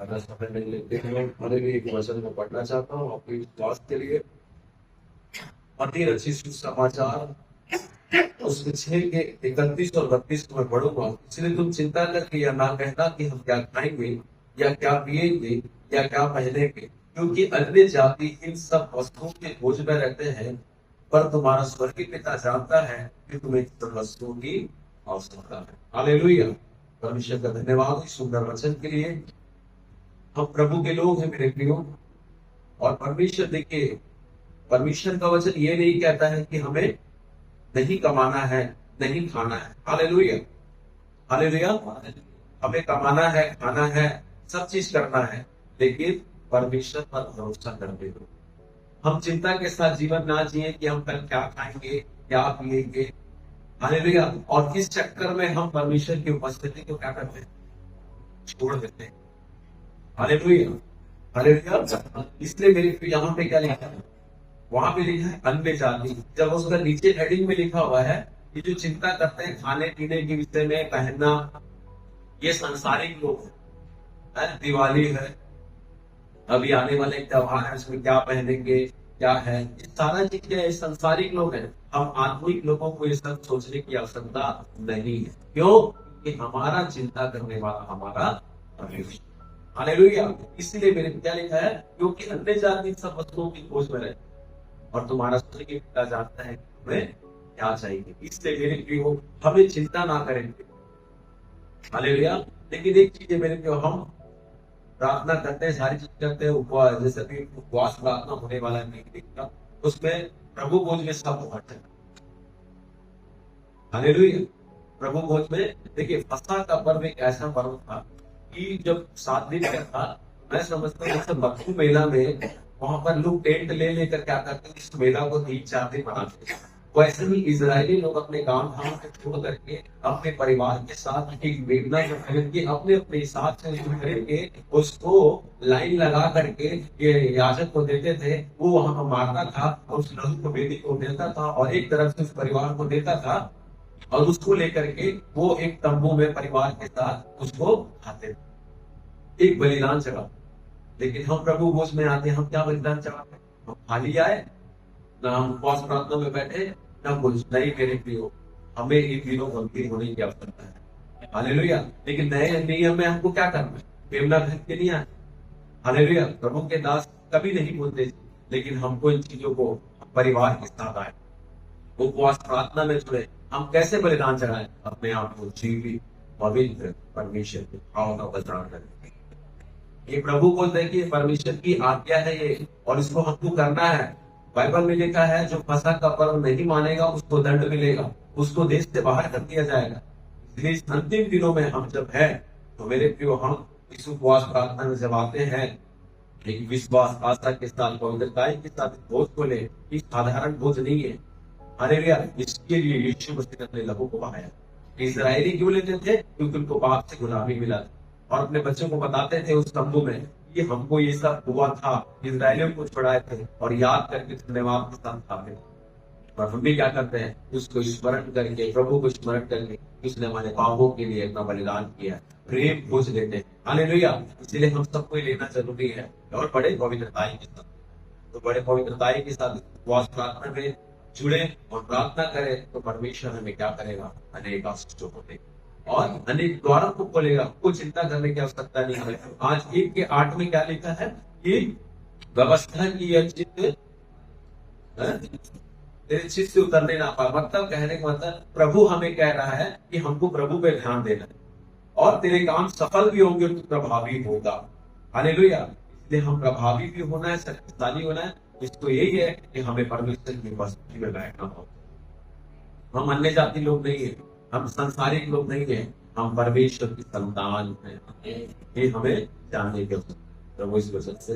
अगर समय नहीं लेते हैं, हमारे लिए एक वचन को पढ़ना चाहता हूँ आपके विश्वास के लिए। अति अच्छी सुसमाचार उसके 6 के 31 और 32 को मैं पढ़ूंगा। इसलिए तुम चिंता करके या ना कहना कि हम क्या खाएंगे या क्या पिएंगे या क्या पहनेंगे, क्योंकि अन्य जाति इन सब वस्तुओं के बोझ में रहते हैं, पर तुम्हारा स्वर्गीय पिता जानता है कि तुम्हें किन वस्तुओं की आवश्यकता है। हालेलुया। परमेश्वर का धन्यवाद इस सुंदर वचन के लिए। हम प्रभु के लोग हैं मेरे प्रियो, और परमेश्वर देखिए, परमेश्वर का वचन ये नहीं कहता है कि हमें नहीं कमाना है, नहीं खाना है। Hallelujah, hallelujah. हमें कमाना है, खाना है, सब चीज करना है, लेकिन परमेश्वर पर भरोसा करते हो। हम चिंता के साथ जीवन ना जिए कि हम कल क्या खाएंगे, क्या पिएंगे। हालेलुया। और इस चक्कर में हम परमेश्वर की उपस्थिति को क्या करते हैं, छोड़ देते हैं। Hallelujah, hallelujah. इसलिए मेरे यहाँ पे क्या लिखा है, वहां पे लिखा है अन्य जाति। जब उसका नीचे हेडिंग में लिखा हुआ है कि जो चिंता करते हैं खाने पीने के विषय में, पहनना, ये सांसारिक लोग हैं। दिवाली है, अभी आने वाले त्योहार है, उसमें क्या पहनेंगे, क्या है, ये सारा चीज ये सांसारिक लोग हैं। हम आत्मिक लोगों को ये सब सोचने की आवश्यकता नहीं है। क्यों? कि हमारा चिंता करने वाला हमारा परमेश्वर। हालेलुया। इसलिए मेरे क्या लिखा है, क्योंकि अन्य जाति सब वस्तुओं की खोज में रहे, और तुम्हारा स्वर्गीय पिता जानता है कि तुम्हें क्या चाहिए। इसलिए मेरे प्रियो, हमें चिंता ना करेंगे। हालेलुया। लेकिन एक चीज है मेरे प्रियो, हम प्रार्थना करते हैं, सारी चीज करते हैं, उपवास, जैसे भी उपवास प्रार्थना होने वाला है नहीं दिखता, उसमें प्रभु भोज में सब बांटते हैं। हालेलुया। प्रभु भोज में देखिए, फसह का पर्व एक ऐसा पर्व था कि जब 7 दिन का था, मैं समझता हूँ जैसे मक्खू मेला में वहां पर लोग टेंट ले लेकर क्या करते हैं, इस मेला को 3-4 दिन मनाते हैं। वैसे ही इजरायली लोग अपने काम धाम को छोड़ करके अपने परिवार के साथ एक मेला को खरीद के अपने अपने हिसाब से उसको खरीद के उसको लाइन लगा करके ये याजक को देते थे। वो वहां पर मारता था और उस लहू को बेटी को देता था और एक तरफ से उस परिवार को देता था, और उसको लेकर के वो एक तंबू में परिवार के साथ उसको खाते थे, एक बलिदान चढ़ा। लेकिन हम प्रभु भोज में आते हैं, हम क्या बलिदान चढ़ाते हैं? हम खाली आए, ना हम उपवास प्रार्थना में बैठे, ना कुछ नहीं। मेरे प्रियो, हमें इन दिनों गंभीर होने की आवश्यकता है। हालेलुया। लेकिन नए नियम में हमको क्या करना है, मेमना खरीद के नहीं आए। हालेलुया। प्रभु के दास कभी नहीं बोलते, लेकिन हमको इन चीजों को परिवार के साथ आए, उपवास प्रार्थना में जुड़े। हम कैसे बलिदान चढ़ाए? अपने आप को जीवित पवित्र परमेश्वर के भाव का बलिदान करें। ये प्रभु को देखिए, परमेश्वर की आज्ञा है ये, और इसको हमको करना है। बाइबल में लिखा है, जो फसह का पर्व नहीं मानेगा उसको दंड मिलेगा, उसको देश से बाहर कर दिया जाएगा। इसलिए इस अंतिम दिनों में हम जब है, तो मेरे प्रियो, हम इस उपवास प्रार्थना में जब आते हैं, एक विश्वास आस्था के साथ पवित्रता के साथ भोज को ले। इस साधारण भोज नहीं है। हालेलुया। इसके लिए यीशु मसीह ने अपने लहू को बहाया। इजरायली क्यों लेते थे? क्योंकि उनको पाप से गुलामी मिला था, और अपने बच्चों को बताते थे उस तंबू में कि हमको ये सब हुआ था, इजरायलियों को छुड़ाए थे, और याद करके धन्यवाद के साथ खाते। और हम भी क्या करते हैं, उसको स्मरण करके, प्रभु को स्मरण करके, उसने हमारे पापों के लिए अपना बलिदान किया, प्रेम भोज देते हैं। हालेलुया। इसलिए हम सबको लेना जरूरी है, और बड़े पवित्रताई के साथ। तो बड़े पवित्रताई के साथ उपवास प्रार्थना में जुड़े और प्रार्थना करें, तो परमेश्वर हमें क्या करेगा, अनेक आशीषों को देगा और अनेक द्वारों को खोलेगा। कोई चिंता करने की आवश्यकता नहीं है। आज 1:8 में क्या लिखा है कि व्यवस्था की यह चित्त तेरे चित्त से उतरने ना पाए। मतलब कहने का मतलब, प्रभु हमें कह रहा है कि हमको प्रभु पे ध्यान देना है, और तेरे काम सफल भी होंगे, तो प्रभावी होगा। हालेलुया। इसलिए हम प्रभावी भी होना है, शक्तिशाली होना है। इसको यही है कि हमें परमेश्वर की उपस्थिति में बैठना हो। हम अन्य जाति लोग नहीं है, हम संसारिक लोग नहीं है, हम परमेश्वर की संतान हैं। ये हमें जानने के, प्रभु इस वचन से